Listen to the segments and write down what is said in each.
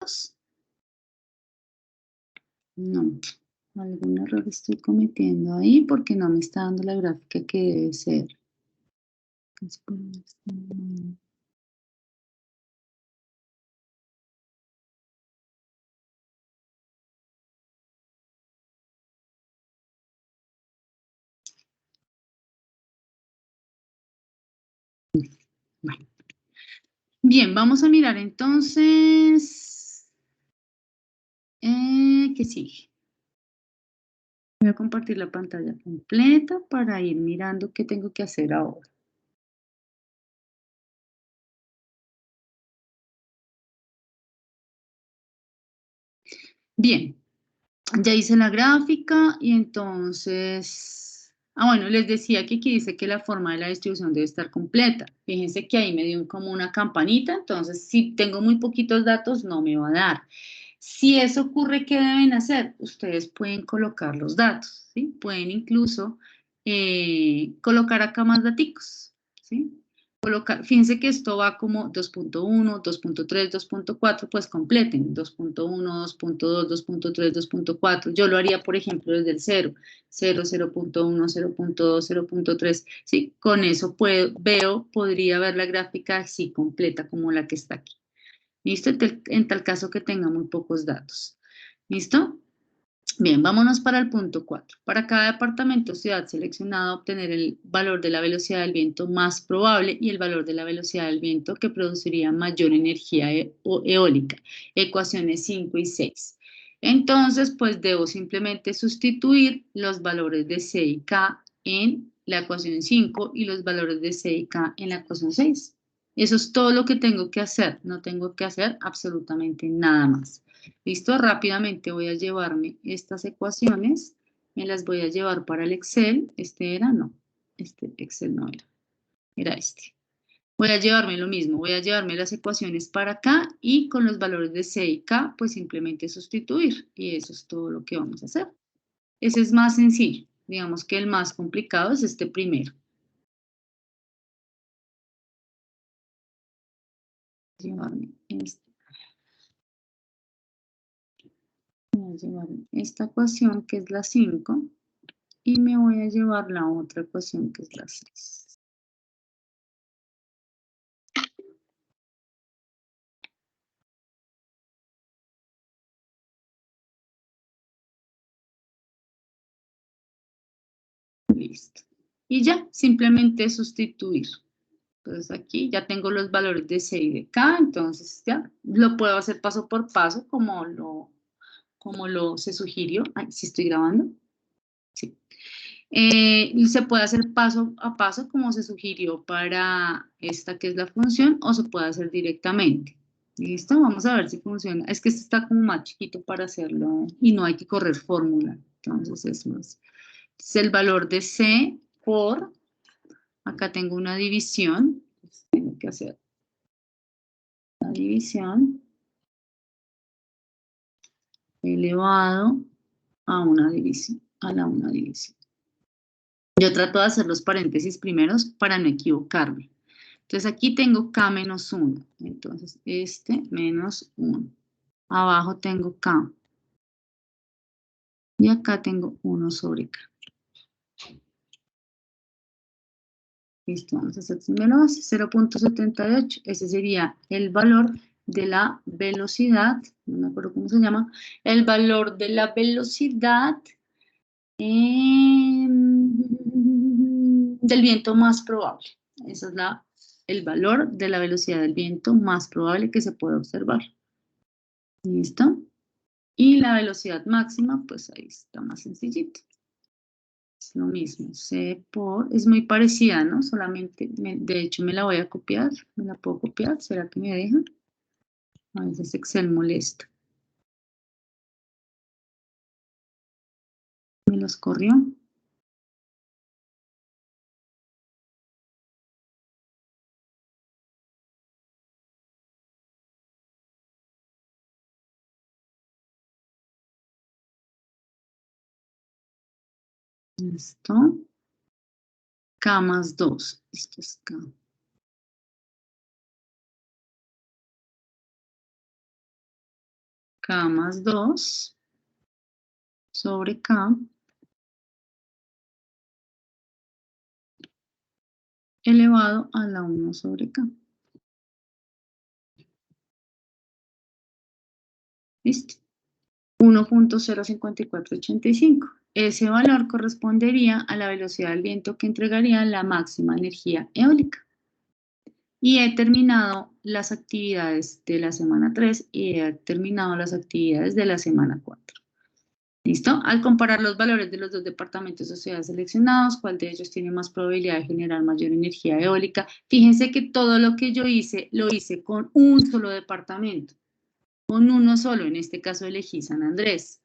datos? No, algún error estoy cometiendo ahí porque no me está dando la gráfica que debe ser. Bueno. Bien, vamos a mirar entonces, ¿qué sigue? Voy a compartir la pantalla completa para ir mirando qué tengo que hacer ahora. Bien, ya hice la gráfica y entonces, bueno, les decía que aquí dice que la forma de la distribución debe estar completa. Fíjense que ahí me dio como una campanita, entonces si tengo muy poquitos datos no me va a dar. Si eso ocurre, ¿qué deben hacer? Ustedes pueden colocar los datos, ¿sí? Pueden incluso colocar acá más daticos, ¿sí? Fíjense que esto va como 2.1, 2.3, 2.4, pues completen 2.1, 2.2, 2.3, 2.4. Yo lo haría, por ejemplo, desde el 0, 0, 0.1, 0.2, 0.3. Sí, con eso podría ver la gráfica así completa como la que está aquí. ¿Listo? En tal caso que tenga muy pocos datos. ¿Listo? Bien, vámonos para el punto 4. Para cada departamento o ciudad seleccionado, obtener el valor de la velocidad del viento más probable y el valor de la velocidad del viento que produciría mayor energía eólica. Ecuaciones 5 y 6. Entonces, pues debo simplemente sustituir los valores de C y K en la ecuación 5 y los valores de C y K en la ecuación 6. Eso es todo lo que tengo que hacer. No tengo que hacer absolutamente nada más. Listo, rápidamente voy a llevarme estas ecuaciones, me las voy a llevar para el Excel. ¿Este era? No, este Excel no era, era este. Voy a llevarme lo mismo, voy a llevarme las ecuaciones para acá y con los valores de C y K, pues simplemente sustituir. Y eso es todo lo que vamos a hacer. Ese es más sencillo. Digamos que el más complicado es este primero. Llevarme este. Voy a llevar esta ecuación que es la 5 y me voy a llevar la otra ecuación que es la 6. Listo. Y ya, simplemente sustituir. Entonces aquí ya tengo los valores de C y de K, entonces ya lo puedo hacer paso por paso como lo se sugirió. Ay, ¿sí estoy grabando? Sí. Y se puede hacer paso a paso como se sugirió para esta que es la función o se puede hacer directamente. ¿Listo? Vamos a ver si funciona. Es que este está como más chiquito para hacerlo y no hay que correr fórmula. Entonces es más. Es el valor de C por, acá tengo una división, pues tengo que hacer la división elevado a una división, a la una división. Yo trato de hacer los paréntesis primeros para no equivocarme. Entonces aquí tengo K menos 1. Entonces este menos 1. Abajo tengo K. Y acá tengo 1 sobre K. Listo, vamos a hacer primero 0.78. Ese sería el valor de la velocidad, no me acuerdo cómo se llama, el valor de la velocidad del viento más probable. Ese es el valor de la velocidad del viento más probable que se puede observar. ¿Listo? Y la velocidad máxima, pues ahí está más sencillito. Es lo mismo, es muy parecida, ¿no? Solamente, de hecho me la voy a copiar, me la puedo copiar, ¿será que me deja? A veces Excel molesta. Me los corrió. Listo. K más 2. Esto es K. K más 2 sobre K elevado a la 1 sobre K. ¿Listo? 1.05485. Ese valor correspondería a la velocidad del viento que entregaría la máxima energía eólica. Y he terminado las actividades de la semana 3 y he terminado las actividades de la semana 4. ¿Listo? Al comparar los valores de los dos departamentos o ciudades seleccionados, ¿cuál de ellos tiene más probabilidad de generar mayor energía eólica? Fíjense que todo lo que yo hice, lo hice con un solo departamento. Con uno solo, en este caso elegí San Andrés.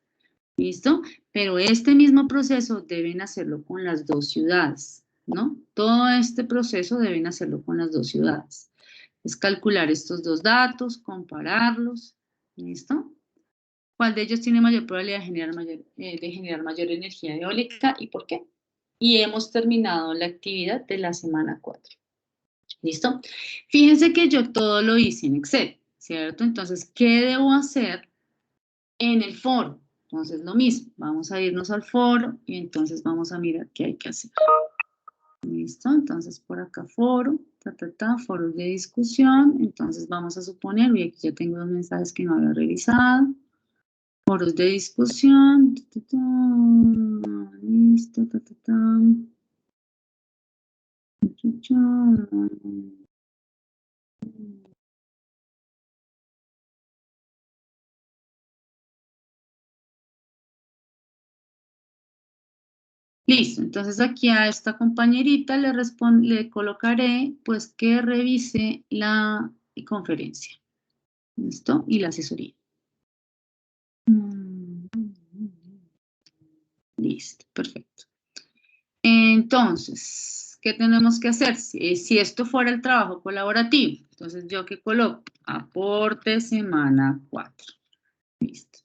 ¿Listo? Pero este mismo proceso deben hacerlo con las dos ciudades, ¿no? Todo este proceso deben hacerlo con las dos ciudades. Es calcular estos dos datos, compararlos, ¿listo? ¿Cuál de ellos tiene mayor probabilidad de generar mayor energía eólica y por qué? Y hemos terminado la actividad de la semana 4. ¿Listo? Fíjense que yo todo lo hice en Excel, ¿cierto? Entonces, ¿qué debo hacer en el foro? Entonces, lo mismo, vamos a irnos al foro y entonces vamos a mirar qué hay que hacer. ¿Listo? Entonces, por acá foro, foros de discusión. Entonces, vamos a suponer, y aquí ya tengo dos mensajes que no había revisado. Foros de discusión. Listo. Listo, entonces aquí a esta compañerita le colocaré pues que revise la conferencia. ¿Listo? Y la asesoría. Listo, perfecto. Entonces, ¿qué tenemos que hacer? Si esto fuera el trabajo colaborativo, entonces yo que coloco aporte semana 4. Listo.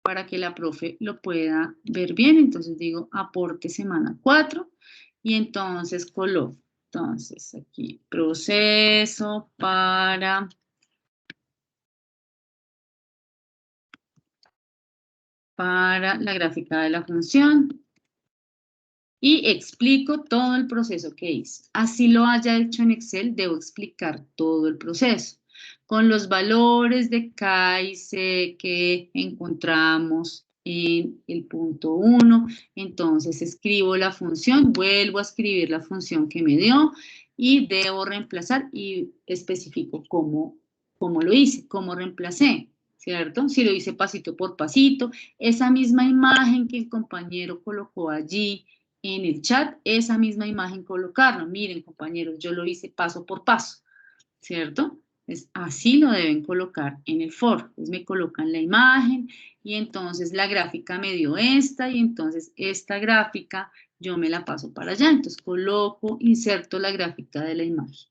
Para que la profe lo pueda ver bien, entonces digo aporte semana 4 y entonces coloco, entonces aquí proceso para la gráfica de la función y explico todo el proceso que hice. Así lo haya hecho en Excel, debo explicar todo el proceso con los valores de K y C que encontramos en el punto 1. Entonces escribo la función, vuelvo a escribir la función que me dio y debo reemplazar y especifico cómo lo hice, cómo reemplacé, ¿cierto? Si lo hice pasito por pasito, esa misma imagen que el compañero colocó allí en el chat, esa misma imagen colocarla. Miren, compañeros, yo lo hice paso por paso, ¿cierto? Así lo deben colocar en el foro. Entonces me colocan la imagen y entonces la gráfica me dio esta y entonces esta gráfica yo me la paso para allá. Entonces coloco, inserto la gráfica de la imagen,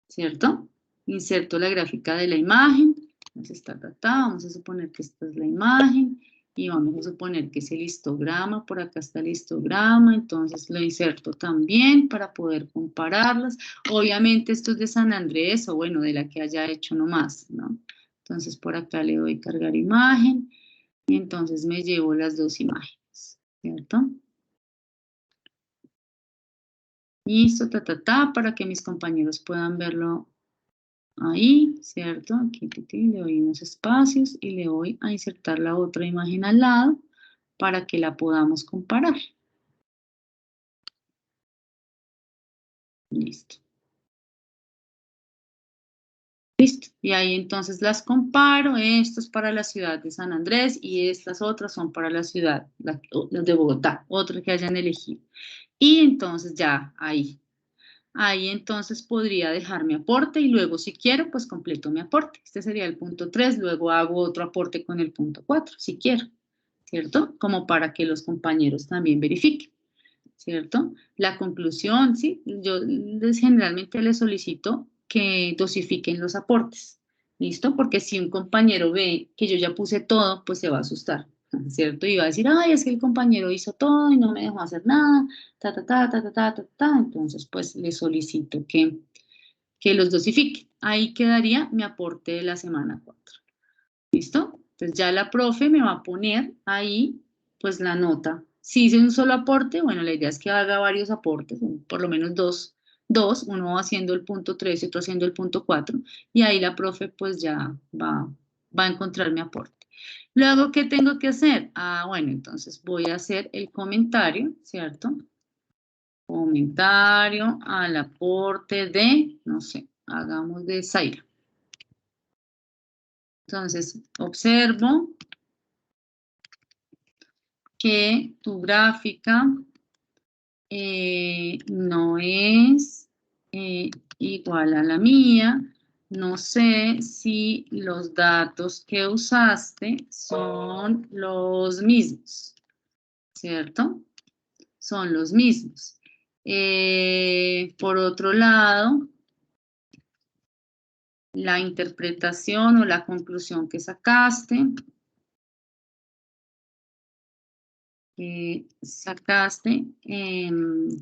¿cierto? Inserto la gráfica de la imagen. Entonces, vamos a suponer que esta es la imagen y vamos a suponer que es el histograma. Por acá está el histograma, entonces lo inserto también para poder compararlas. Obviamente esto es de San Andrés o bueno, de la que haya hecho nomás, ¿no? Entonces por acá le doy cargar imagen y entonces me llevo las dos imágenes, ¿cierto? Listo, para que mis compañeros puedan verlo ahí, ¿cierto? Aquí le doy unos espacios y le voy a insertar la otra imagen al lado para que la podamos comparar. Listo. Listo. Y ahí entonces las comparo. Esto es para la ciudad de San Andrés y estas otras son para la ciudad, las de Bogotá, otras que hayan elegido. Y entonces ya ahí. Ahí entonces podría dejar mi aporte y luego si quiero, pues completo mi aporte. Este sería el punto 3, luego hago otro aporte con el punto 4, si quiero, ¿cierto? Como para que los compañeros también verifiquen, ¿cierto? La conclusión, sí, yo generalmente les solicito que dosifiquen los aportes, ¿listo? Porque si un compañero ve que yo ya puse todo, pues se va a asustar, ¿cierto? Y va a decir, ay, es que el compañero hizo todo y no me dejó hacer nada, entonces pues les solicito que los dosifiquen. Ahí quedaría mi aporte de la semana 4. ¿Listo? Entonces ya la profe me va a poner ahí, pues la nota. Si hice un solo aporte, bueno, la idea es que haga varios aportes, por lo menos dos, uno haciendo el punto 3 y otro haciendo el punto 4, y ahí la profe pues ya va a encontrar mi aporte. Luego, ¿qué tengo que hacer? Ah, bueno, entonces voy a hacer el comentario, ¿cierto? Comentario al aporte de, no sé, hagamos de Zaira. Entonces, observo que tu gráfica no es igual a la mía. No sé si los datos que usaste son los mismos, ¿cierto? Son los mismos. Por otro lado, la interpretación o la conclusión que sacaste,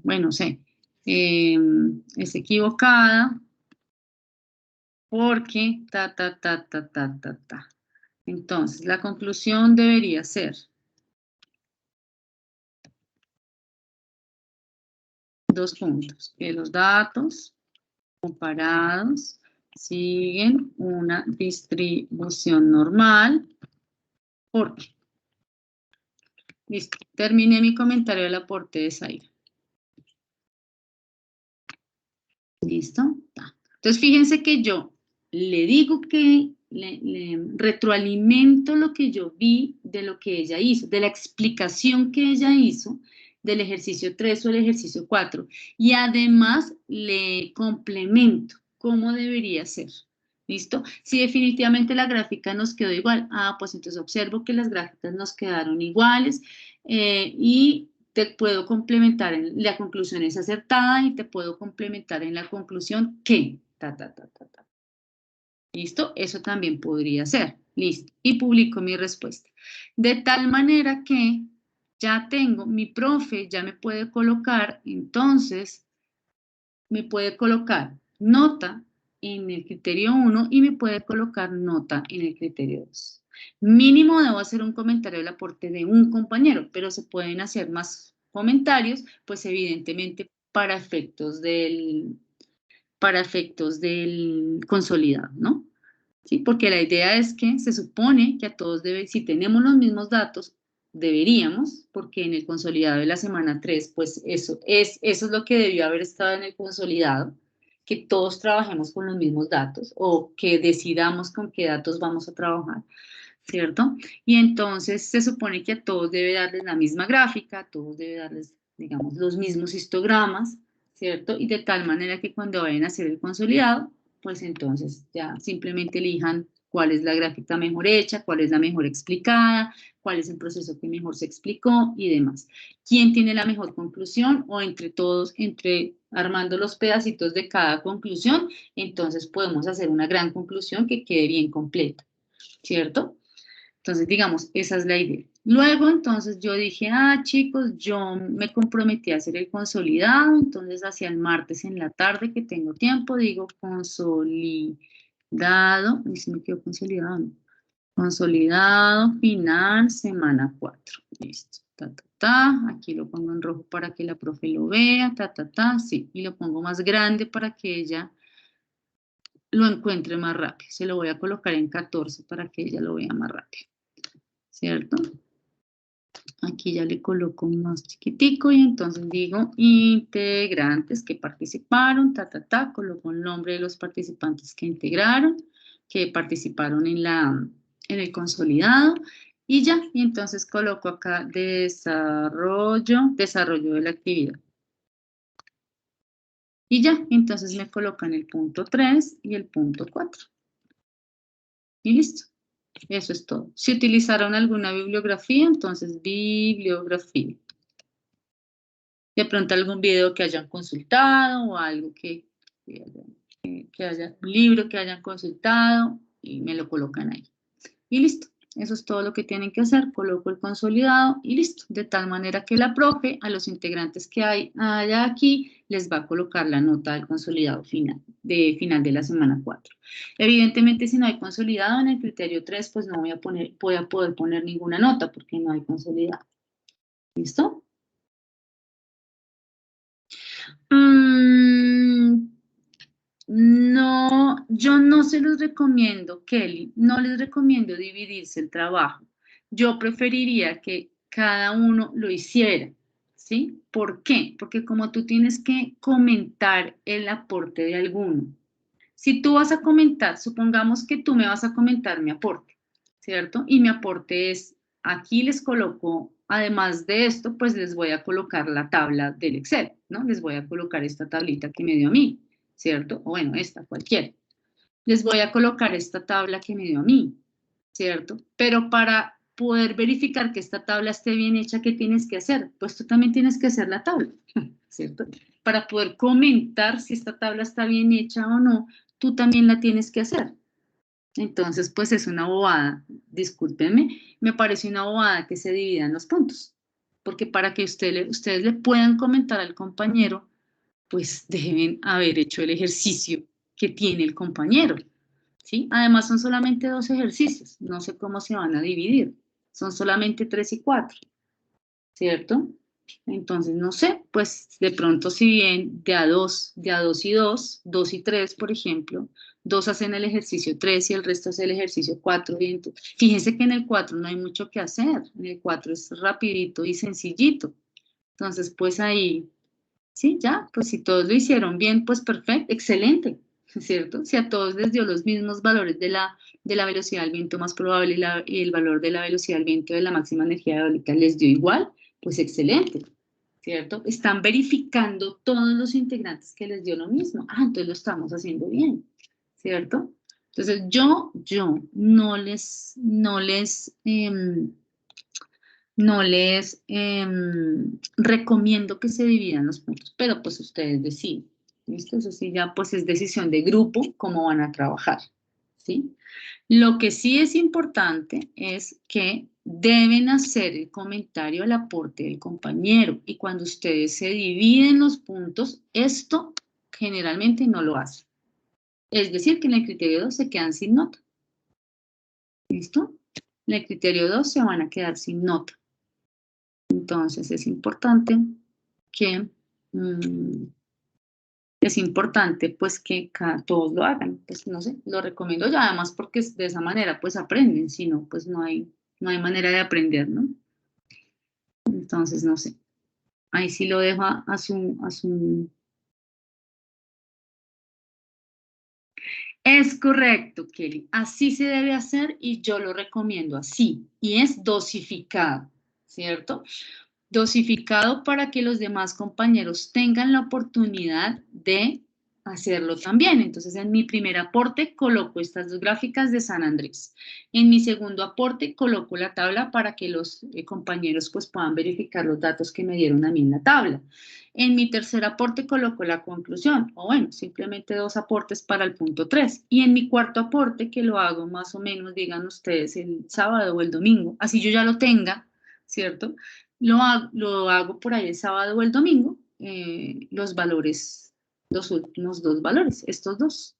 bueno, sé, es equivocada porque ta. Entonces, la conclusión debería ser dos puntos, que los datos comparados siguen una distribución normal, porque, listo, terminé mi comentario del aporte de Zaira. ¿Listo? Entonces, fíjense que yo le digo que le retroalimento lo que yo vi de lo que ella hizo, de la explicación que ella hizo del ejercicio 3 o el ejercicio 4. Y además le complemento cómo debería ser. ¿Listo? Si definitivamente la gráfica nos quedó igual, pues entonces observo que las gráficas nos quedaron iguales y te puedo complementar en la conclusión es acertada y te puedo complementar en la conclusión que, ¿Listo? Eso también podría ser. Listo. Y publico mi respuesta. De tal manera que ya tengo, mi profe ya me puede colocar, entonces, me puede colocar nota en el criterio 1 y me puede colocar nota en el criterio 2. Mínimo debo hacer un comentario del aporte de un compañero, pero se pueden hacer más comentarios, pues evidentemente para efectos del consolidado, ¿no? ¿Sí? Porque la idea es que se supone que a todos si tenemos los mismos datos, deberíamos, porque en el consolidado de la semana 3, pues eso es lo que debió haber estado en el consolidado, que todos trabajemos con los mismos datos o que decidamos con qué datos vamos a trabajar, ¿cierto? Y entonces se supone que a todos debe darles la misma gráfica, a todos debe darles, digamos, los mismos histogramas, ¿cierto? Y de tal manera que cuando vayan a hacer el consolidado, pues entonces ya simplemente elijan cuál es la gráfica mejor hecha, cuál es la mejor explicada, cuál es el proceso que mejor se explicó y demás. ¿Quién tiene la mejor conclusión? O entre todos, armando los pedacitos de cada conclusión, entonces podemos hacer una gran conclusión que quede bien completa, ¿cierto? Entonces, digamos, esa es la idea. Luego, entonces, yo dije, chicos, yo me comprometí a hacer el consolidado, entonces, hacia el martes en la tarde que tengo tiempo, digo consolidado, y si me quedo consolidado, no. Consolidado, final, semana 4. Listo, aquí lo pongo en rojo para que la profe lo vea, sí, y lo pongo más grande para que ella lo encuentre más rápido. Se lo voy a colocar en 14 para que ella lo vea más rápido. ¿Cierto? Aquí ya le coloco más chiquitico y entonces digo integrantes que participaron, coloco el nombre de los participantes que integraron, que participaron en el consolidado y ya, y entonces coloco acá desarrollo de la actividad. Y ya, entonces me colocan el punto 3 y el punto 4. Y listo. Eso es todo. Si utilizaron alguna bibliografía, entonces bibliografía. De pronto algún video que hayan consultado o algo que haya, un libro que hayan consultado y me lo colocan ahí. Y listo. Eso es todo lo que tienen que hacer. Coloco el consolidado y listo. De tal manera que la profe, a los integrantes que haya aquí, les va a colocar la nota del consolidado final de la semana 4. Evidentemente, si no hay consolidado en el criterio 3, pues no voy a poder poner ninguna nota porque no hay consolidado. ¿Listo? No, yo no se los recomiendo, Kelly, no les recomiendo dividirse el trabajo. Yo preferiría que cada uno lo hiciera, ¿sí? ¿Por qué? Porque como tú tienes que comentar el aporte de alguno, si tú vas a comentar, supongamos que tú me vas a comentar mi aporte, ¿cierto? Y mi aporte es, aquí les coloco, además de esto, pues les voy a colocar la tabla del Excel, ¿no? Les voy a colocar esta tablita que me dio a mí, ¿cierto? O bueno, esta, cualquiera. Les voy a colocar esta tabla que me dio a mí, ¿cierto? Pero para poder verificar que esta tabla esté bien hecha, ¿qué tienes que hacer? Pues tú también tienes que hacer la tabla, ¿cierto? Para poder comentar si esta tabla está bien hecha o no, tú también la tienes que hacer. Entonces, pues es una bobada, discúlpenme, me parece una bobada que se dividan los puntos, porque para que ustedes le puedan comentar al compañero, pues deben haber hecho el ejercicio que tiene el compañero, ¿sí? Además son solamente 2 ejercicios, no sé cómo se van a dividir, son solamente 3 y 4, ¿cierto? Entonces, no sé, pues de pronto si bien de a dos y 2, 2 y 3, por ejemplo, 2 hacen el ejercicio 3 y el resto hace el ejercicio 4. Fíjense que en el 4 no hay mucho que hacer, en el 4 es rapidito y sencillito. Entonces, pues ahí, sí, ya, pues si todos lo hicieron bien, pues perfecto, excelente, ¿cierto? Si a todos les dio los mismos valores de la velocidad del viento más probable y el valor de la velocidad del viento de la máxima energía eólica les dio igual, pues excelente, ¿cierto? Están verificando todos los integrantes que les dio lo mismo. Ah, entonces lo estamos haciendo bien, ¿cierto? Entonces yo no les recomiendo que se dividan los puntos, pero pues ustedes deciden, ¿listo? Eso sí ya pues es decisión de grupo cómo van a trabajar, ¿sí? Lo que sí es importante es que deben hacer el comentario al aporte del compañero y cuando ustedes se dividen los puntos, esto generalmente no lo hacen. Es decir, que en el criterio 2 se quedan sin nota. ¿Listo? En el criterio 2 se van a quedar sin nota. Entonces es importante que pues que todos lo hagan, pues no sé, lo recomiendo ya además porque de esa manera pues aprenden, si no pues no hay manera de aprender, ¿no? Entonces no sé, ahí sí lo dejo a su. Es correcto, Kelly, así se debe hacer y yo lo recomiendo así, y es dosificado, ¿cierto? Dosificado para que los demás compañeros tengan la oportunidad de hacerlo también. Entonces, en mi primer aporte coloco estas 2 gráficas de San Andrés. En mi segundo aporte coloco la tabla para que los compañeros pues puedan verificar los datos que me dieron a mí en la tabla. En mi tercer aporte coloco la conclusión, o bueno, simplemente 2 aportes para el punto 3. Y en mi cuarto aporte, que lo hago más o menos, digan ustedes, el sábado o el domingo, así yo ya lo tenga, ¿cierto? Lo hago por ahí el sábado o el domingo, los valores, los últimos 2 valores, estos 2,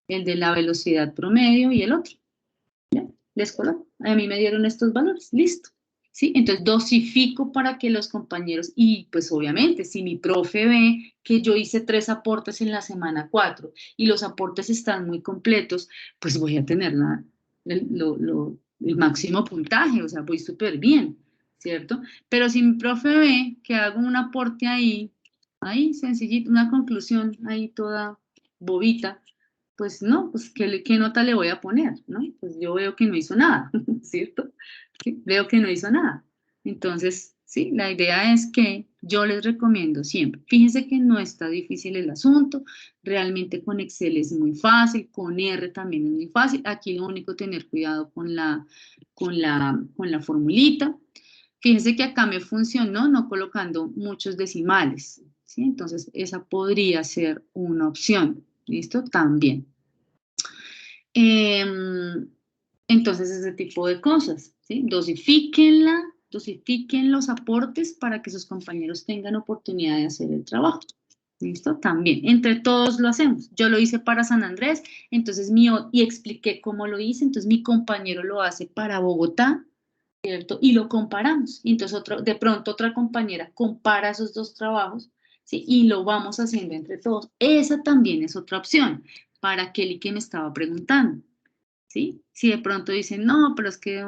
el de la velocidad promedio y el otro. ¿Ya? Les coloco. A mí me dieron estos valores, listo. ¿Sí? Entonces dosifico para que los compañeros, y pues obviamente si mi profe ve que yo hice 3 aportes en la semana 4 y los aportes están muy completos, pues voy a tener el máximo puntaje, o sea, voy súper bien, ¿cierto? Pero si mi profe ve que hago un aporte ahí sencillito, una conclusión ahí toda bobita, pues no, pues ¿qué nota le voy a poner? ¿No? Pues yo veo que no hizo nada, ¿cierto? Sí, veo que no hizo nada. Entonces, sí, la idea es que yo les recomiendo siempre, fíjense que no está difícil el asunto, realmente con Excel es muy fácil, con R también es muy fácil, aquí lo único tener cuidado con la formulita. Fíjense que acá me funcionó no colocando muchos decimales, ¿sí? Entonces, esa podría ser una opción, ¿listo? También. Entonces, ese tipo de cosas, ¿sí? Dosifiquen los aportes para que sus compañeros tengan oportunidad de hacer el trabajo. ¿Listo? También, entre todos lo hacemos. Yo lo hice para San Andrés, entonces y expliqué cómo lo hice, entonces mi compañero lo hace para Bogotá, ¿cierto? Y lo comparamos. Y entonces de pronto otra compañera compara esos dos trabajos, ¿sí? Y lo vamos haciendo entre todos. Esa también es otra opción para aquel que me estaba preguntando. ¿Sí? Si de pronto dicen, no, pero es que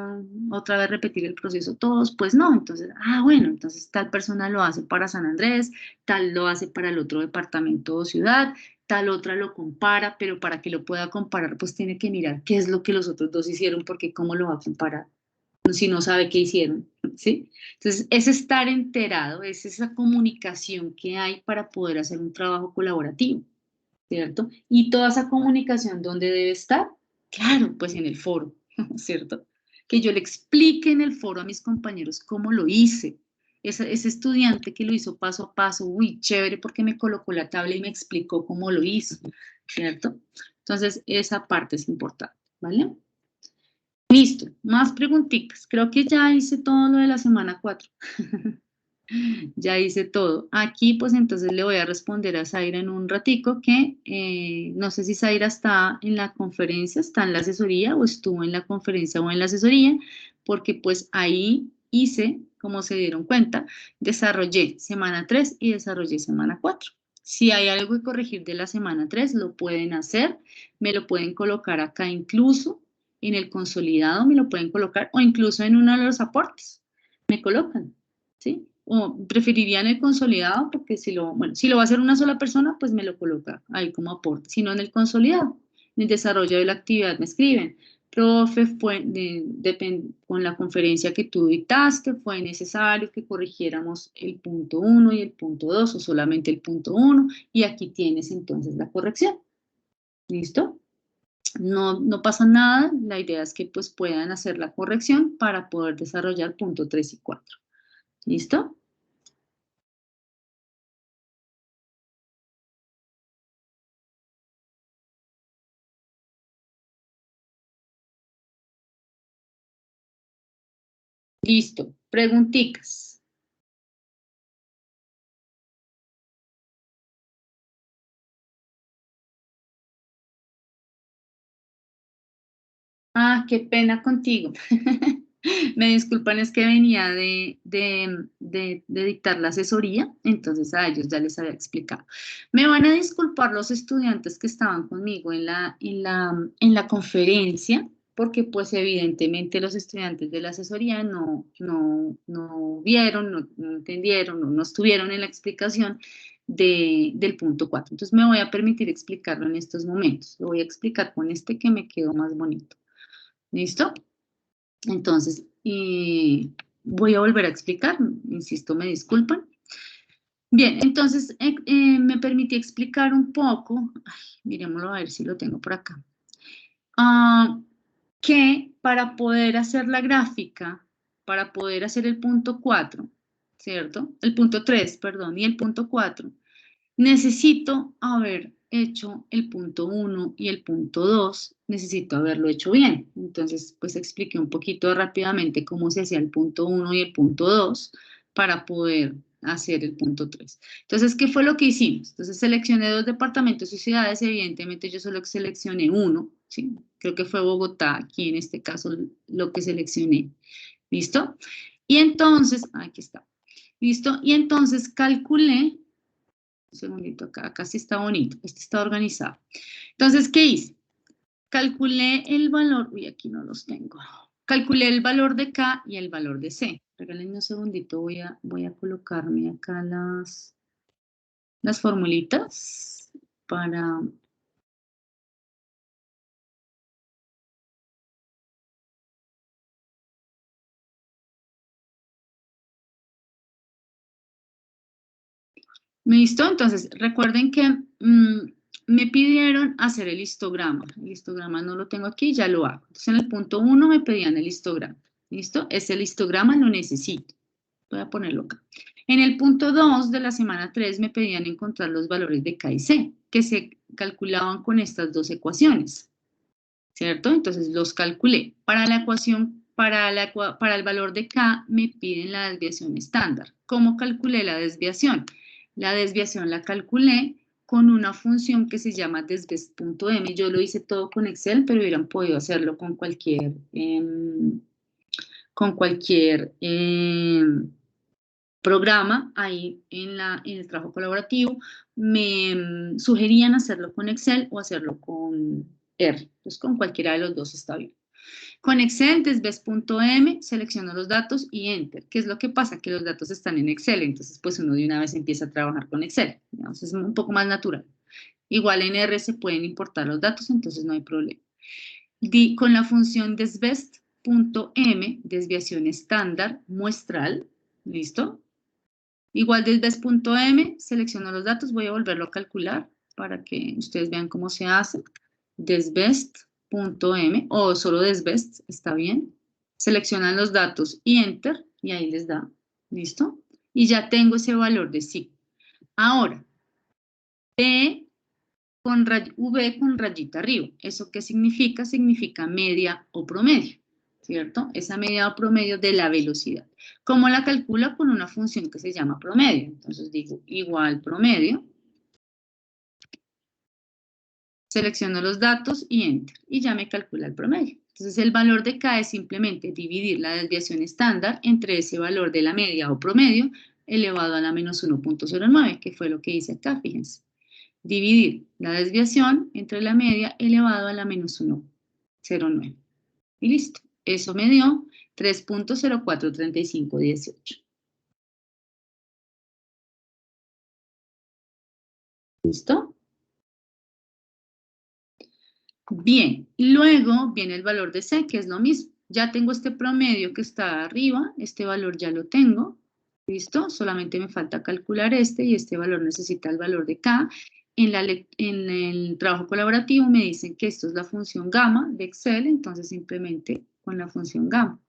otra vez repetir el proceso todos, pues no, entonces, bueno, entonces tal persona lo hace para San Andrés, tal lo hace para el otro departamento o ciudad, tal otra lo compara, pero para que lo pueda comparar, pues tiene que mirar qué es lo que los otros dos hicieron, porque cómo lo va a comparar si no sabe qué hicieron, ¿sí? Entonces, es estar enterado, es esa comunicación que hay para poder hacer un trabajo colaborativo, ¿cierto? Y toda esa comunicación, ¿dónde debe estar? Claro, pues en el foro, ¿cierto? Que yo le explique en el foro a mis compañeros cómo lo hice. Ese estudiante que lo hizo paso a paso, uy, chévere porque me colocó la tabla y me explicó cómo lo hizo, ¿cierto? Entonces, esa parte es importante, ¿vale? Listo, más preguntitas. Creo que ya hice todo lo de la semana 4. Ya hice todo. Aquí, pues entonces le voy a responder a Zaira en un ratico que no sé si Zaira está en la conferencia, está en la asesoría o estuvo en la conferencia o en la asesoría, porque pues ahí hice, como se dieron cuenta, desarrollé semana 3 y desarrollé semana 4. Si hay algo que corregir de la semana 3, lo pueden hacer, me lo pueden colocar acá incluso en el consolidado, me lo pueden colocar o incluso en uno de los aportes, me colocan, ¿sí? O preferirían el consolidado porque si lo va a hacer una sola persona, pues me lo coloca ahí como aporte, sino en el consolidado, en el desarrollo de la actividad me escriben, profe, con la conferencia que tú dictaste, fue necesario que corrigiéramos el punto 1 y el punto 2 o solamente el punto 1 y aquí tienes entonces la corrección. ¿Listo? No, no pasa nada, la idea es que pues puedan hacer la corrección para poder desarrollar punto 3 y 4. ¿Listo? Listo. Preguntitas. Qué pena contigo. Me disculpan, es que venía de dictar la asesoría, entonces a ellos ya les había explicado. Me van a disculpar los estudiantes que estaban conmigo en la conferencia, porque pues evidentemente los estudiantes de la asesoría no vieron, no entendieron, no estuvieron en la explicación del punto 4. Entonces me voy a permitir explicarlo en estos momentos. Lo voy a explicar con este que me quedó más bonito. ¿Listo? Entonces, voy a volver a explicar, insisto, me disculpan. Bien, entonces me permití explicar un poco, miremoslo a ver si lo tengo por acá, Ah, que para poder hacer la gráfica, para poder hacer el punto 4, ¿cierto? El punto 3, perdón, y el punto 4, necesito haber hecho el punto 1 y el punto 2, necesito haberlo hecho bien. Entonces, pues expliqué un poquito rápidamente cómo se hacía el punto 1 y el punto 2 para poder hacer el punto 3. Entonces, ¿qué fue lo que hicimos? Entonces, seleccioné 2 departamentos y ciudades, evidentemente yo solo seleccioné uno, ¿sí? Creo que fue Bogotá, aquí en este caso lo que seleccioné. ¿Listo? Y entonces, aquí está. ¿Listo? Y entonces calculé. Un segundito, acá sí está bonito, este está organizado. Entonces, ¿qué hice? Calculé el valor, uy, aquí no los tengo. Calculé el valor de K y el valor de C. Regálenme un segundito, voy a colocarme acá las formulitas para... ¿Listo? Entonces, recuerden que me pidieron hacer el histograma. El histograma no lo tengo aquí, ya lo hago. Entonces, en el punto 1 me pedían el histograma. ¿Listo? Ese histograma lo necesito. Voy a ponerlo acá. En el punto 2 de la semana 3 me pedían encontrar los valores de K y C, que se calculaban con estas dos ecuaciones. ¿cierto? Entonces los calculé. Para la ecuación, para el valor de K me piden la desviación estándar. ¿Cómo calculé la desviación? La desviación la calculé con una función que se llama desbest.m. Yo lo hice todo con Excel, pero hubieran podido hacerlo con cualquier programa. Ahí en el trabajo colaborativo me sugerían hacerlo con Excel o hacerlo con R. Pues con cualquiera de los dos está bien. Con Excel, desbest.m, selecciono los datos y Enter. ¿Qué es lo que pasa? Que los datos están en Excel, entonces pues uno de una vez empieza a trabajar con Excel. Entonces es un poco más natural. Igual en R se pueden importar los datos, entonces no hay problema. Con la función desbest.m, desviación estándar muestral, ¿listo? Igual desbest.m, selecciono los datos, voy a volverlo a calcular para que ustedes vean cómo se hace. Desbest.m o solo desbest, está bien. Seleccionan los datos y Enter, y ahí les da, ¿listo? Y ya tengo ese valor de sí. Ahora, V con rayita arriba. ¿Eso qué significa? Significa media o promedio, ¿cierto? Esa media o promedio de la velocidad. ¿Cómo la calculo? Con una función que se llama promedio. Entonces digo igual promedio. Selecciono los datos y Enter. Y ya me calcula el promedio. Entonces el valor de K es simplemente dividir la desviación estándar entre ese valor de la media o promedio elevado a la menos 1.09, que fue lo que hice acá, fíjense. Dividir la desviación entre la media elevado a la menos 1.09. Y listo. Eso me dio 3.043518. ¿Listo? Bien, luego viene el valor de C, que es lo mismo. Ya tengo este promedio que está arriba, este valor ya lo tengo, ¿listo? Solamente me falta calcular este y este valor necesita el valor de K. En el trabajo colaborativo me dicen que esto es la función gamma de Excel, entonces simplemente con la función gamma.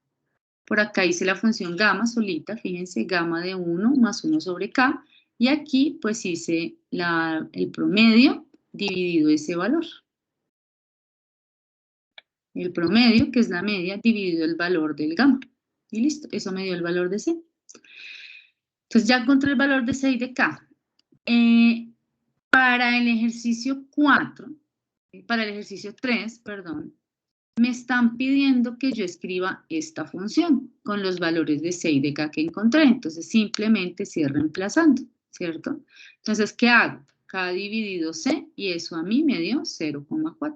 Por acá hice la función gamma solita, fíjense, gamma de 1 más 1 sobre K, y aquí pues hice el promedio dividido ese valor. El promedio, que es la media, dividido el valor del gamma. Y listo, eso me dio el valor de C. Entonces ya encontré el valor de C y de K. Para el ejercicio 3, perdón, me están pidiendo que yo escriba esta función con los valores de C y de K que encontré. Entonces simplemente sigo reemplazando, ¿cierto? Entonces, ¿qué hago? K dividido C y eso a mí me dio 0,4,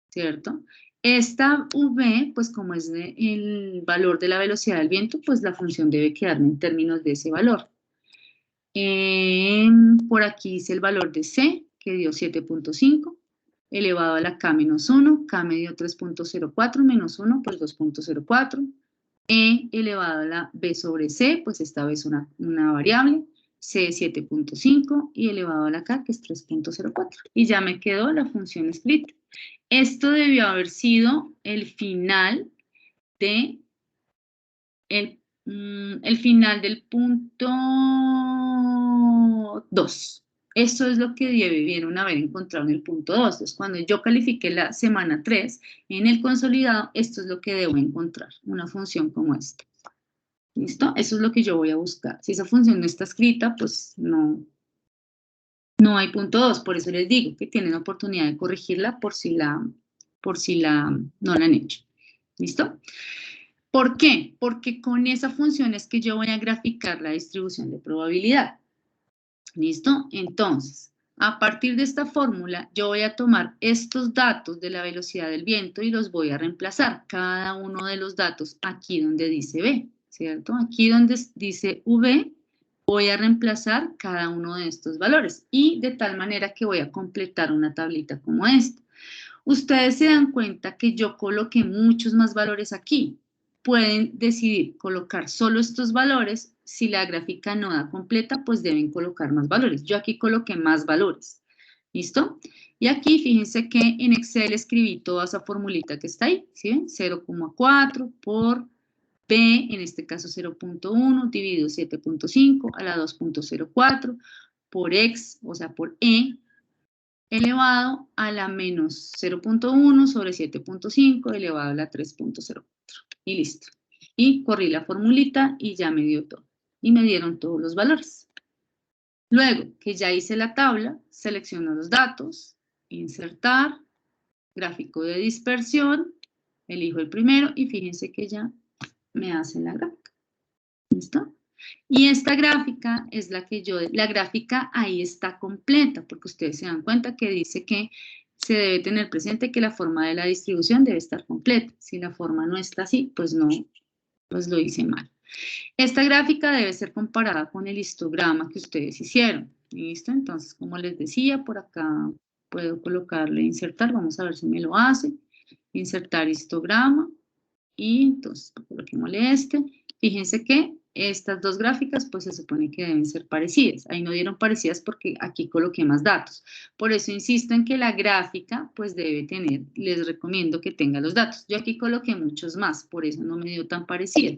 ¿cierto? Esta V, pues como es el valor de la velocidad del viento, pues la función debe quedarme en términos de ese valor. Por aquí hice el valor de C, que dio 7.5, elevado a la K menos 1, K me dio 3.04, menos 1, pues 2.04. E elevado a la B sobre C, pues esta vez una variable, C 7.5 y elevado a la K, que es 3.04. Y ya me quedó la función escrita. Esto debió haber sido el final de el final del punto 2. Eso es lo que debieron haber encontrado en el punto 2. Entonces, cuando yo califiqué la semana 3 en el consolidado, esto es lo que debo encontrar, una función como esta. ¿Listo? Eso es lo que yo voy a buscar. Si esa función no está escrita, pues no hay punto 2. Por eso les digo que tienen oportunidad de corregirla por si no la han hecho. ¿Listo? ¿Por qué? Porque con esa función es que yo voy a graficar la distribución de probabilidad. ¿Listo? Entonces, a partir de esta fórmula, yo voy a tomar estos datos de la velocidad del viento y los voy a reemplazar, cada uno de los datos aquí donde dice V, ¿cierto? Aquí donde dice V, voy a reemplazar cada uno de estos valores y de tal manera que voy a completar una tablita como esta. Ustedes se dan cuenta que yo coloqué muchos más valores aquí. Pueden decidir colocar solo estos valores. Si la gráfica no da completa, pues deben colocar más valores. Yo aquí coloqué más valores. ¿Listo? Y aquí fíjense que en Excel escribí toda esa formulita que está ahí. ¿Sí ven? 0,4 por P, en este caso 0.1, dividido 7.5 a la 2.04 por X, o sea, por E, elevado a la menos 0.1 sobre 7.5 elevado a la 3.04. Y listo. Y corrí la formulita y ya me dio todo. Y me dieron todos los valores. Luego que ya hice la tabla, selecciono los datos, insertar, gráfico de dispersión, elijo el primero y fíjense que ya me hace la gráfica. ¿Listo? Y esta gráfica es la que la gráfica ahí está completa, porque ustedes se dan cuenta que dice que se debe tener presente que la forma de la distribución debe estar completa. Si la forma no está así, pues no, pues lo hice mal. Esta gráfica debe ser comparada con el histograma que ustedes hicieron. ¿Listo? Entonces, como les decía, por acá puedo colocarle insertar, vamos a ver si me lo hace. Insertar histograma y entonces coloquémosle este. Fíjense que estas dos gráficas pues se supone que deben ser parecidas. Ahí no dieron parecidas porque aquí coloqué más datos. Por eso insisto en que la gráfica pues debe tener, les recomiendo que tenga los datos. Yo aquí coloqué muchos más, por eso no me dio tan parecida.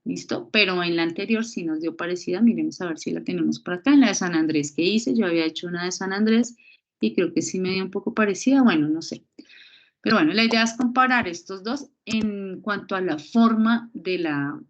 ¿Listo? Pero en la anterior sí nos dio parecida. Miremos a ver si la tenemos por acá. En la de San Andrés que hice, yo había hecho una de San Andrés y creo que sí me dio un poco parecida. Bueno, no sé. Pero bueno, la idea es comparar estos dos en cuanto a la forma de la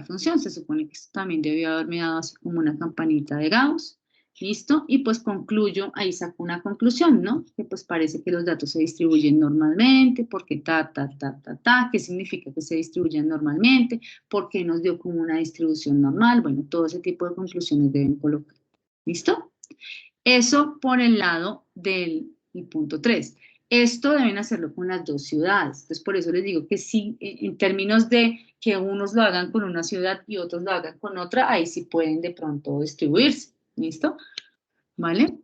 función. Se supone que esto también debió haberme dado así como una campanita de Gauss. ¿Listo? Y pues concluyo, ahí saco una conclusión, ¿no? Que pues parece que los datos se distribuyen normalmente, porque ¿qué significa que se distribuyen normalmente? ¿Por qué nos dio como una distribución normal? Bueno, todo ese tipo de conclusiones deben colocar. ¿Listo? Eso por el lado del punto 3. Esto deben hacerlo con las dos ciudades. Entonces, por eso les digo que sí, en términos de que unos lo hagan con una ciudad y otros lo hagan con otra, ahí sí pueden de pronto distribuirse. ¿Listo? ¿Vale?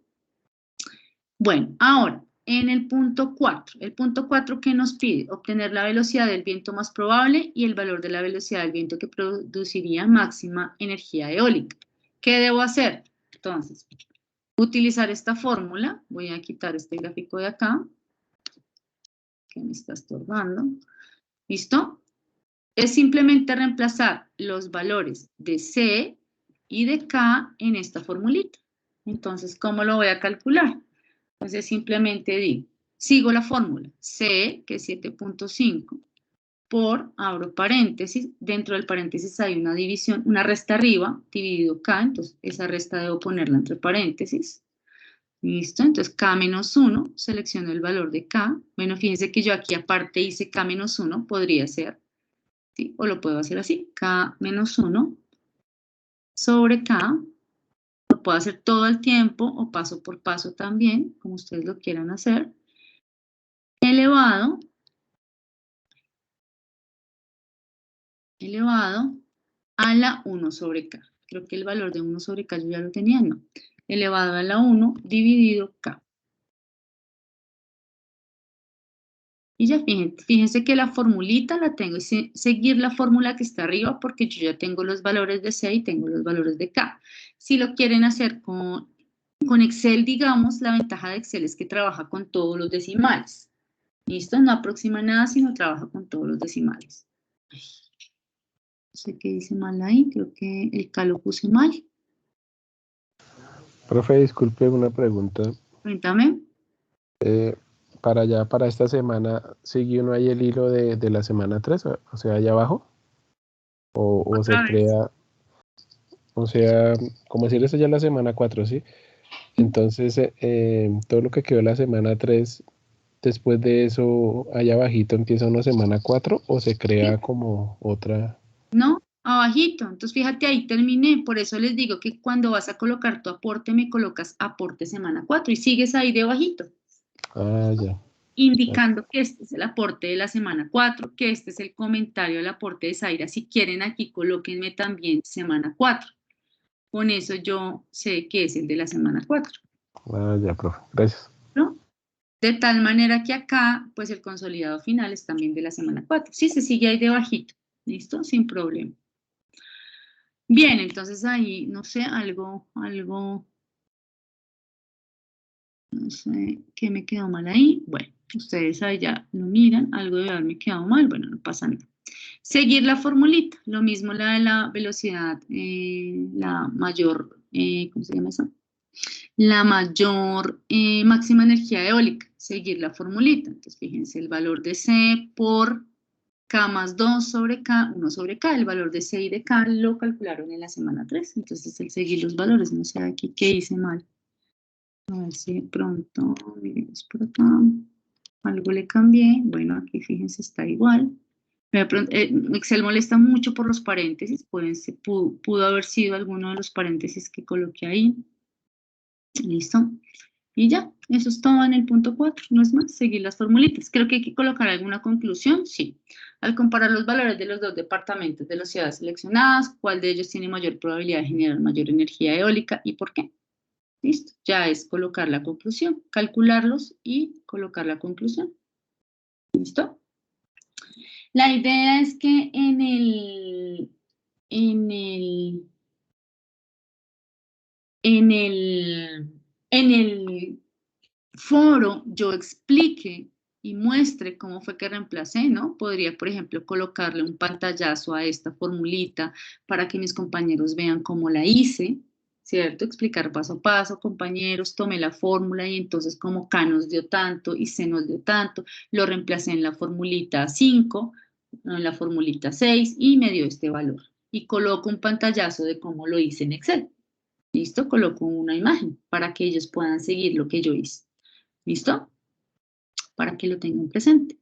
Bueno, ahora, en el punto 4. El punto 4, ¿qué nos pide? Obtener la velocidad del viento más probable y el valor de la velocidad del viento que produciría máxima energía eólica. ¿Qué debo hacer? Entonces, utilizar esta fórmula. Voy a quitar este gráfico de acá, que me está estorbando. ¿Listo? Es simplemente reemplazar los valores de C y de K en esta formulita. Entonces, ¿cómo lo voy a calcular? Entonces, simplemente digo, sigo la fórmula, C, que es 7.5, por, abro paréntesis, dentro del paréntesis hay una división, una resta arriba, dividido K, entonces esa resta debo ponerla entre paréntesis. ¿Listo? Entonces, K menos 1, selecciono el valor de K. Bueno, fíjense que yo aquí aparte hice K menos 1, podría ser, ¿sí? O lo puedo hacer así, K menos 1 sobre K. Lo puedo hacer todo el tiempo o paso por paso también, como ustedes lo quieran hacer. Elevado a la 1 sobre K. Creo que el valor de 1 sobre K yo ya lo tenía, no. Elevado a la 1 dividido K. Y ya fíjense que la formulita la tengo, y seguir la fórmula que está arriba porque yo ya tengo los valores de C y tengo los valores de K. Si lo quieren hacer con Excel, digamos, la ventaja de Excel es que trabaja con todos los decimales. ¿Listo? No aproxima nada, sino trabaja con todos los decimales. Ay, no sé qué dice mal ahí, creo que el K lo puse mal. Profe, disculpe una pregunta. Cuéntame. Para esta semana, ¿sigue uno ahí el hilo de la semana 3? O sea, allá abajo. O se crea, o sea, como decir eso ya es la semana 4, ¿sí? Entonces, todo lo que quedó la semana 3, después de eso, allá abajito empieza una semana 4 o se crea como otra. No, abajito. Entonces, fíjate, ahí terminé. Por eso les digo que cuando vas a colocar tu aporte, me colocas aporte semana 4 y sigues ahí de bajito. Ah, ya. Indicando que este es el aporte de la semana 4, que este es el comentario del aporte de Zaira. Si quieren aquí, colóquenme también semana 4. Con eso yo sé que es el de la semana 4. Ah, ya, profe. Gracias. ¿No? De tal manera que acá, pues el consolidado final es también de la semana 4. Sí, se sigue ahí de bajito. ¿Listo? Sin problema. Bien, entonces ahí, no sé, algo, no sé, ¿qué me quedó mal ahí? Bueno, ustedes ahí ya lo miran, algo debe haberme quedado mal, bueno, no pasa nada. Seguir la formulita, lo mismo la de la velocidad, la mayor, ¿cómo se llama eso? La mayor máxima energía eólica, seguir la formulita. Entonces, fíjense, el valor de C por K más 2 sobre K, 1 sobre K, el valor de C y de K lo calcularon en la semana 3. Entonces, el seguir los valores, no sé aquí qué hice mal. A ver si de pronto, miremos por acá, algo le cambié. Bueno, aquí fíjense, está igual. Excel molesta mucho por los paréntesis, pudo haber sido alguno de los paréntesis que coloqué ahí. Listo. Y ya, eso es todo en el punto 4, no es más, seguir las formulitas. Creo que hay que colocar alguna conclusión, sí. Al comparar los valores de los dos departamentos de las ciudades seleccionadas, ¿cuál de ellos tiene mayor probabilidad de generar mayor energía eólica y por qué? Listo, ya es colocar la conclusión, calcularlos y colocar la conclusión. ¿Listo? La idea es que en el foro yo explique y muestre cómo fue que reemplacé, ¿no? Podría, por ejemplo, colocarle un pantallazo a esta formulita para que mis compañeros vean cómo la hice, ¿cierto? Explicar paso a paso, compañeros, tomé la fórmula y entonces como K nos dio tanto y C nos dio tanto, lo reemplacé en la formulita 5, en la formulita 6 y me dio este valor. Y coloco un pantallazo de cómo lo hice en Excel. ¿Listo? Coloco una imagen para que ellos puedan seguir lo que yo hice. ¿Listo? Para que lo tengan presente.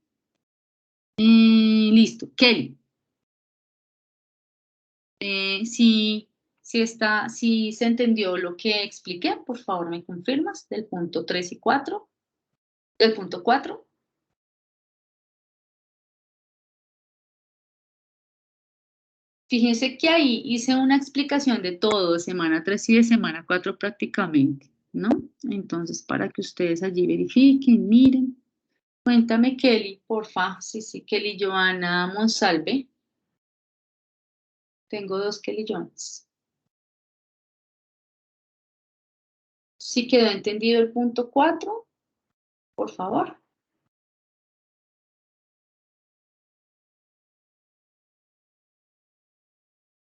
Listo. Kelly. Si se entendió lo que expliqué, por favor me confirmas del punto 3 y 4. Del punto 4. Fíjense que ahí hice una explicación de todo, de semana 3 y de semana 4 prácticamente, ¿no? Entonces, para que ustedes allí verifiquen, miren. Cuéntame, Kelly, porfa. Sí, Kelly Joana Monsalve. Tengo 2 Kelly Joanas. Si quedó entendido el punto 4, por favor.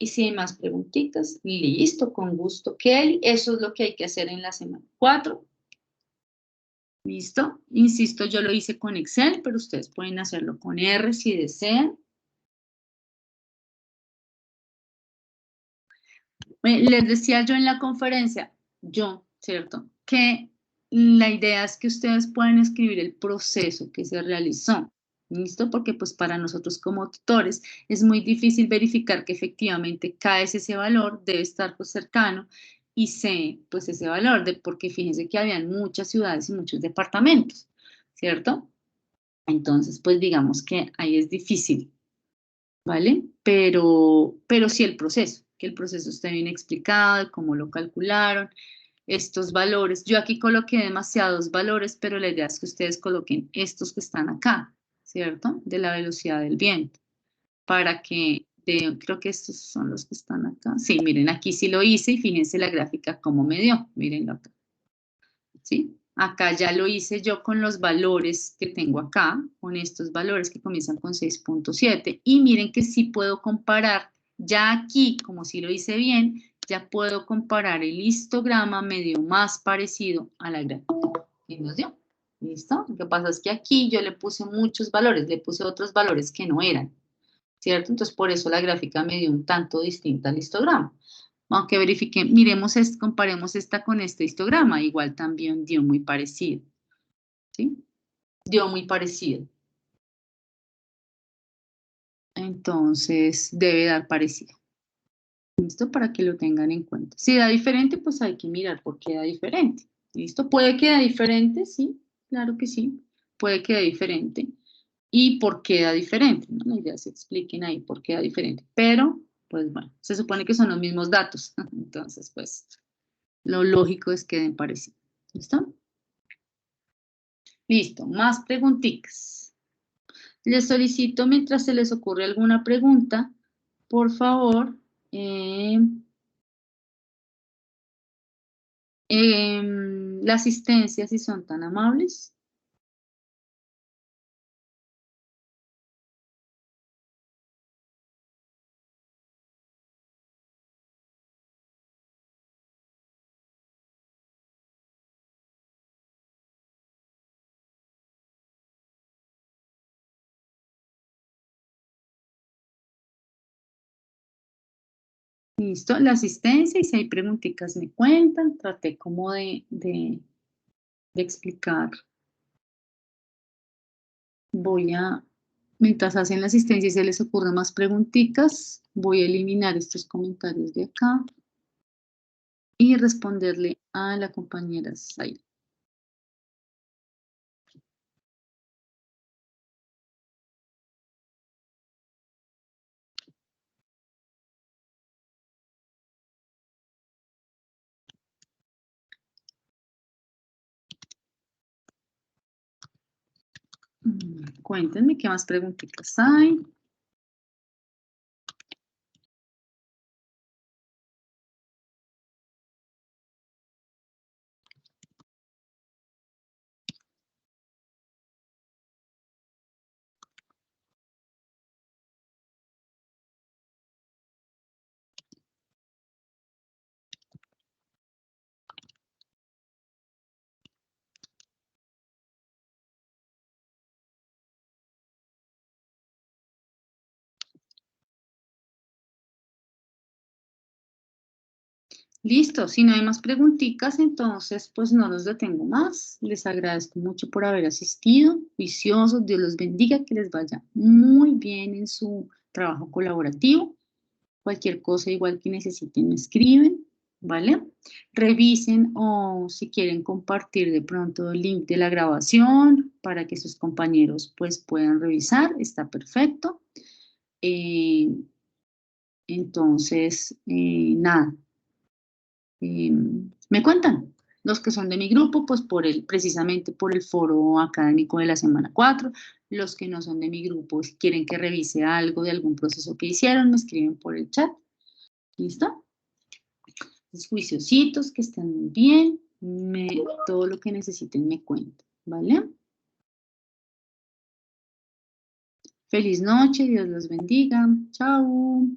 Y si hay más preguntitas, listo, con gusto, Kelly. Eso es lo que hay que hacer en la semana 4. Listo. Insisto, yo lo hice con Excel, pero ustedes pueden hacerlo con R si desean. Les decía yo en la conferencia, ¿cierto? Que la idea es que ustedes puedan escribir el proceso que se realizó. ¿Listo? Porque pues para nosotros como tutores es muy difícil verificar que efectivamente K es ese valor, debe estar pues cercano, y C pues ese valor, porque fíjense que habían muchas ciudades y muchos departamentos, ¿cierto? Entonces pues digamos que ahí es difícil, ¿vale? Pero sí el proceso, que el proceso esté bien explicado, cómo lo calcularon, estos valores. Yo aquí coloqué demasiados valores, pero la idea es que ustedes coloquen estos que están acá, ¿cierto? De la velocidad del viento, para que, creo que estos son los que están acá. Sí, miren, aquí sí lo hice y fíjense la gráfica cómo me dio, mírenlo acá, ¿sí? Acá ya lo hice yo con los valores que tengo acá, con estos valores que comienzan con 6.7, y miren que sí puedo comparar, ya aquí, como si lo hice bien, ya puedo comparar el histograma medio más parecido a la gráfica que nos dio. ¿Listo? Lo que pasa es que aquí yo le puse muchos valores, le puse otros valores que no eran, ¿cierto? Entonces, por eso la gráfica me dio un tanto distinta al histograma. Aunque verifiquen, miremos, comparemos esta con este histograma, igual también dio muy parecido, ¿sí? Dio muy parecido. Entonces, debe dar parecido. ¿Listo? Para que lo tengan en cuenta. Si da diferente, pues hay que mirar por qué da diferente. ¿Listo? ¿Puede que da diferente? Sí, claro que sí. Puede que da diferente. ¿Y por qué da diferente? ¿No? La idea se expliquen ahí por qué da diferente. Pero, pues bueno, se supone que son los mismos datos. Entonces, pues, lo lógico es que den parecido. ¿Listo? Listo. Más preguntitas. Les solicito, mientras se les ocurre alguna pregunta, por favor, la asistencia, si son tan amables. Listo, la asistencia y si hay preguntitas me cuentan. Traté como de explicar. Mientras hacen la asistencia y se les ocurren más preguntitas, voy a eliminar estos comentarios de acá y responderle a la compañera Zaira. Cuéntenme qué más preguntitas hay. Listo, si no hay más preguntitas, entonces pues no los detengo más. Les agradezco mucho por haber asistido, juiciosos, Dios los bendiga, que les vaya muy bien en su trabajo colaborativo. Cualquier cosa igual que necesiten me escriben, ¿vale? Revisen o si quieren compartir de pronto el link de la grabación para que sus compañeros pues puedan revisar, está perfecto. Entonces, nada. Me cuentan los que son de mi grupo, pues precisamente por el foro académico de la semana 4, los que no son de mi grupo, si quieren que revise algo de algún proceso que hicieron, me escriben por el chat. ¿Listo? Los juiciositos, que estén muy bien, todo lo que necesiten me cuentan, ¿vale? Feliz noche, Dios los bendiga, chao.